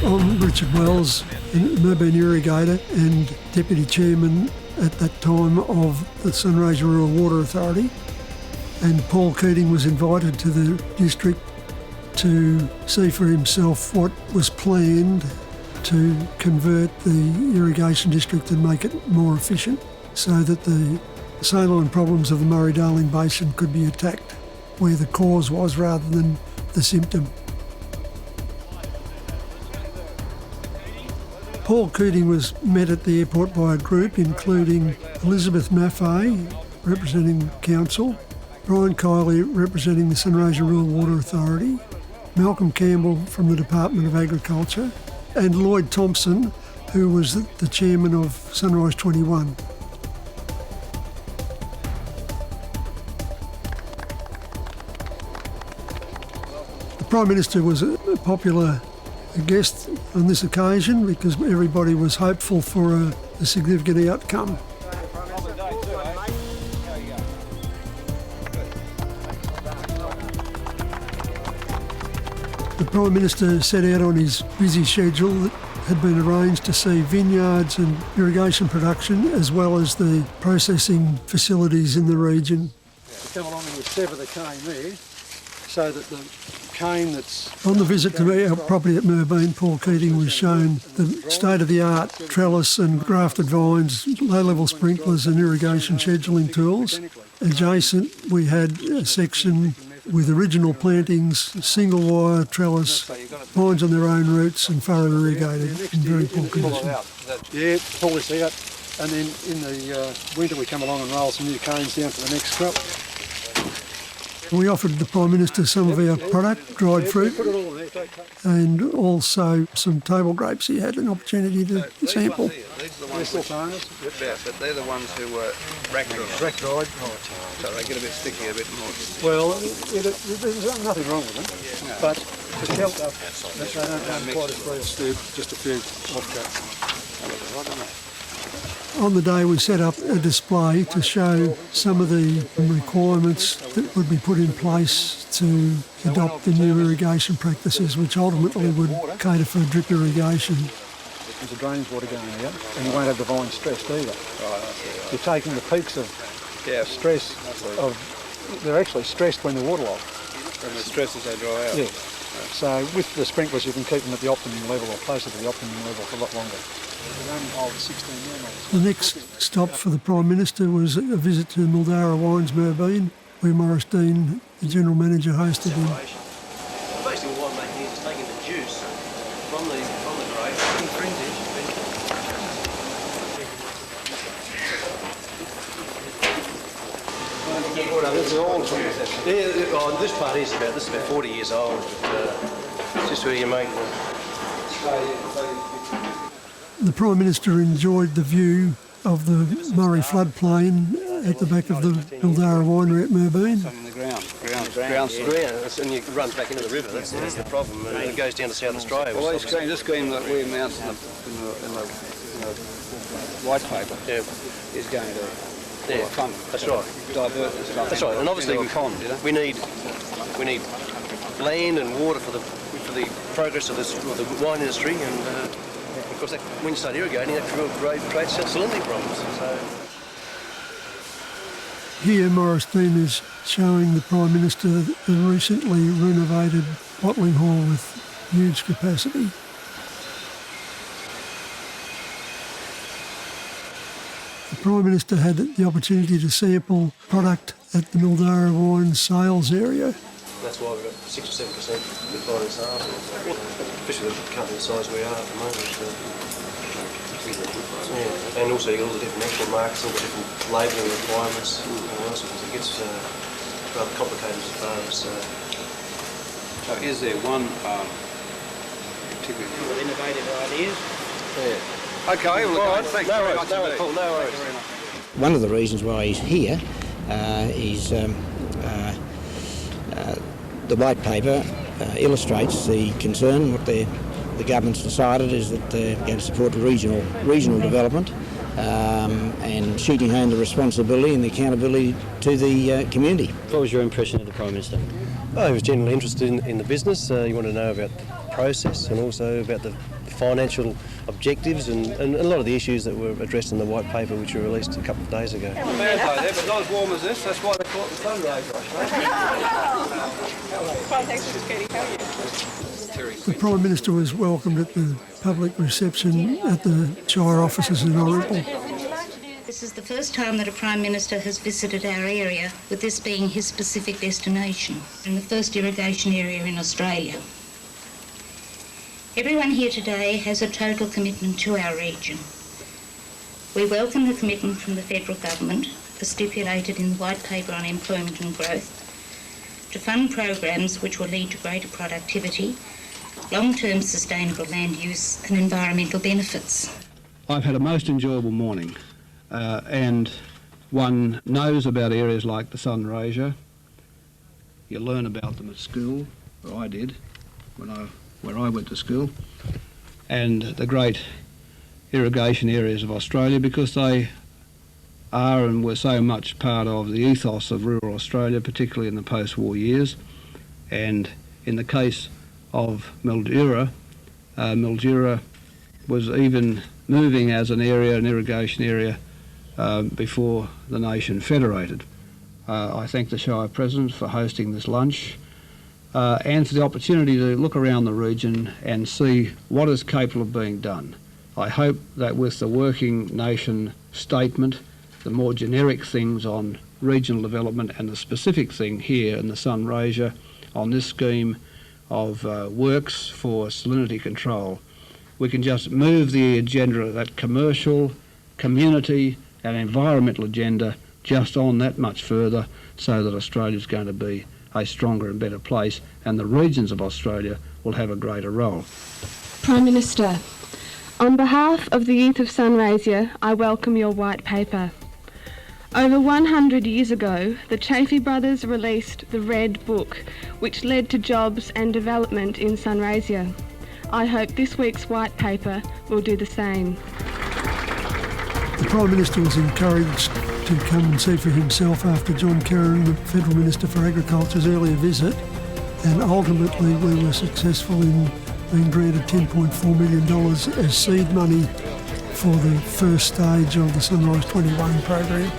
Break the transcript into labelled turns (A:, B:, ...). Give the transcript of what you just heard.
A: I'm Richard Wells, Murray irrigator and Deputy Chairman at that time of the Sunraysia Rural Water Authority. And Paul Keating was invited to the district to see for himself what was planned to convert the irrigation district and make it more efficient so that the saline problems of the Murray Darling Basin could be attacked where the cause was rather than the symptom. Paul Keating was met at the airport by a group including Elizabeth Maffei, representing Council, Brian Kiley, representing the Sunraysia Rural Water Authority, Malcolm Campbell from the Department of Agriculture, and Lloyd Thompson, who was the chairman of Sunrise 21. The Prime Minister was a popular guest on this occasion because everybody was hopeful for a significant outcome. The Prime Minister set out on his busy schedule that had been arranged to see vineyards and irrigation production as well as the processing facilities in the region. Come along and we sever the cane there so that the cane that's... On the visit to our property at Murray, Paul Keating was shown the state-of-the-art trellis and grafted vines, low-level sprinklers and irrigation scheduling tools. Adjacent we had a section with original plantings, single wire trellis, vines on their own roots and furrow irrigated in very poor condition. Yeah, pull this out and then in the winter we come along and roll some new canes down for the next crop. We offered the Prime Minister some of our product, dried fruit, and also some table grapes he had an opportunity to sample.
B: These are the ones which, but they're the ones who were rack dried. So they get a bit sticky, a bit more. Well,
A: there's nothing wrong with them, but to help up, they don't run quite as free as just a few offcuts. On the day we set up a display to show some of the requirements that would be put in place to adopt the new irrigation practices which ultimately would cater for drip irrigation. There's a drainage water going out and you won't have the vines stressed either. You're taking the peaks of stress they're actually stressed when they're waterlogged.
B: And the stress as they dry out.
A: Yeah. So with the sprinklers you can keep them at the optimum level or closer to the optimum level for a lot longer. The next stop for the Prime Minister was a visit to Mildura Wines, Murray, where Morris Dean, the General Manager, hosted him.
C: Basically what I'm making is taking the juice from the grape and fringe. This part is about 40 years old. Just where you make
A: The Prime Minister enjoyed the view of the Murray floodplain at the back of the Mildura winery at Murray.
B: On the ground,
C: and it runs back into the river. That's the problem. And it goes down to South Australia.
B: Well, this scheme that we announced in the white paper is going to fund.
C: That's right.
B: Divert this.
C: That's right. And obviously we need land and water for the progress of the wine industry and. Of course, when you start irrigating, that creates salinity problems. So.
A: Here, Morris Dean is showing the Prime Minister the recently renovated bottling hall with huge capacity. The Prime Minister had the opportunity to sample product at the Mildura wine sales area.
C: That's why we've got 6 or 7% decline in sales, especially with the company the size we are at the moment. And also you've got all the different export markets, all the different labelling requirements, it gets rather complicated as far as...
B: So is there one particular...
D: Innovative ideas?
B: Yeah. Okay, well, all right, thanks very much.
C: No worries.
D: One of the reasons why he's here is the white paper illustrates the concern. What the government's decided is that they're going to support regional development and shooting home the responsibility and the accountability to the community.
E: What was your impression of the Prime Minister?
C: He was genuinely interested in the business. He wanted to know about process and also about the financial objectives and a lot of the issues that were addressed in the white paper which were released a couple of days ago.
B: Bad day there, but not as warm as this. That's why they call it the Sunraysia, I suppose.
E: Fine, thanks, Mrs. Keating. How are you?
A: The Prime Minister was welcomed at the public reception at the Shire offices in Oriel.
F: This is the first time that a Prime Minister has visited our area, with this being his specific destination, and the first irrigation area in Australia. Everyone here today has a total commitment to our region. We welcome the commitment from the Federal Government, as stipulated in the White Paper on Employment and Growth, to fund programs which will lead to greater productivity, long-term sustainable land use and environmental benefits.
B: I've had a most enjoyable morning. And one knows about areas like the Sunraysia. You learn about them at school, or I did, where I went to school, and the great irrigation areas of Australia, because they are and were so much part of the ethos of rural Australia, particularly in the post-war years. And in the case of Mildura, Mildura was even moving as an irrigation area, before the nation federated. I thank the Shire President for hosting this lunch and for the opportunity to look around the region and see what is capable of being done. I hope that with the working nation statement, the more generic things on regional development and the specific thing here in the Sunraysia on this scheme of works for salinity control, we can just move the agenda, that commercial, community and environmental agenda, just on that much further, so that Australia is going to be a stronger and better place, and the regions of Australia will have a greater role.
G: Prime Minister, on behalf of the youth of Sunraysia, I welcome your white paper. Over 100 years ago, the Chaffey brothers released the Red Book, which led to jobs and development in Sunraysia. I hope this week's white paper will do the same.
A: The Prime Minister was encouraged to come and see for himself after John Kerrin, the Federal Minister for Agriculture's earlier visit, and ultimately we were successful in being granted $10.4 million as seed money for the first stage of the Sunrise 21 program.